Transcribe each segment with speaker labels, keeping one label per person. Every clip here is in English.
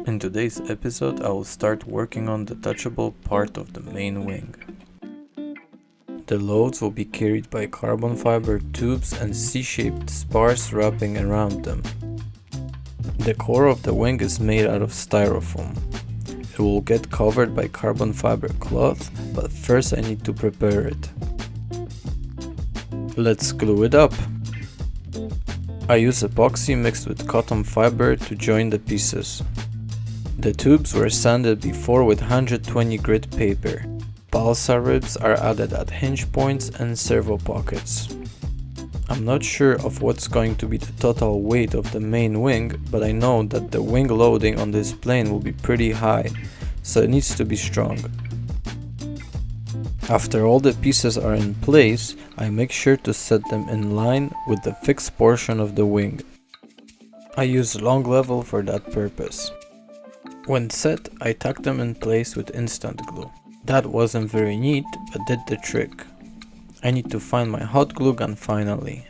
Speaker 1: In today's episode, I will start working on the detachable part of the main wing. The loads will be carried by carbon fiber tubes and C-shaped spars wrapping around them. The core of the wing is made out of styrofoam. It will get covered by carbon fiber cloth, but first I need to prepare it. Let's glue it up. I use epoxy mixed with cotton fiber to join the pieces. The tubes were sanded before with 120 grit paper. Balsa ribs are added at hinge points and servo pockets. I'm not sure of what's going to be the total weight of the main wing, but I know that the wing loading on this plane will be pretty high, so it needs to be strong. After all the pieces are in place, I make sure to set them in line with the fixed portion of the wing. I use long level for that purpose. When set, I tack them in place with instant glue. That wasn't very neat, but did the trick. I need to find my hot glue gun finally.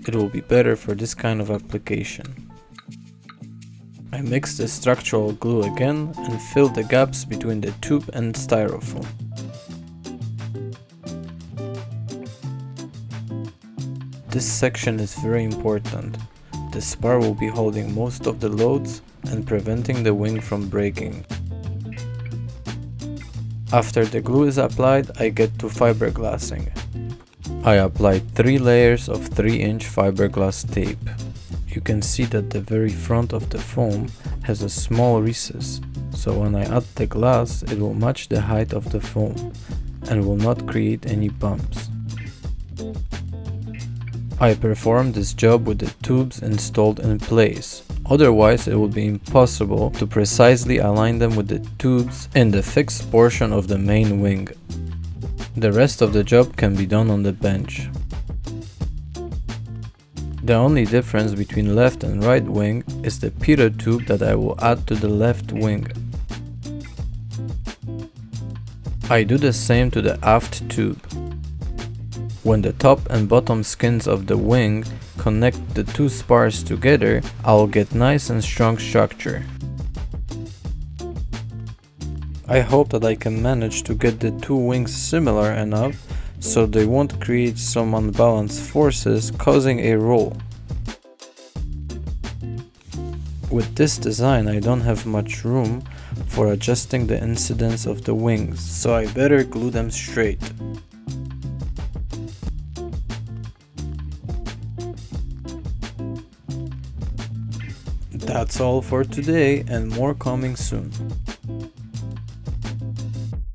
Speaker 1: It will be better for this kind of application. I mix the structural glue again and fill the gaps between the tube and styrofoam. This section is very important. The spar will be holding most of the loads and preventing the wing from breaking. After the glue is applied, I get to fiberglassing. I applied 3 layers of 3-inch fiberglass tape. You can see that the very front of the foam has a small recess, so when I add the glass, it will match the height of the foam and will not create any bumps. I performed this job with the tubes installed in place. Otherwise, it would be impossible to precisely align them with the tubes in the fixed portion of the main wing. The rest of the job can be done on the bench. The only difference between left and right wing is the pitot tube that I will add to the left wing. I do the same to the aft tube. When the top and bottom skins of the wing connect the 2 spars together, I'll get nice and strong structure. I hope that I can manage to get the 2 wings similar enough so they won't create some unbalanced forces causing a roll. With this design, I don't have much room for adjusting the incidence of the wings, so I better glue them straight. That's all for today, and more coming soon.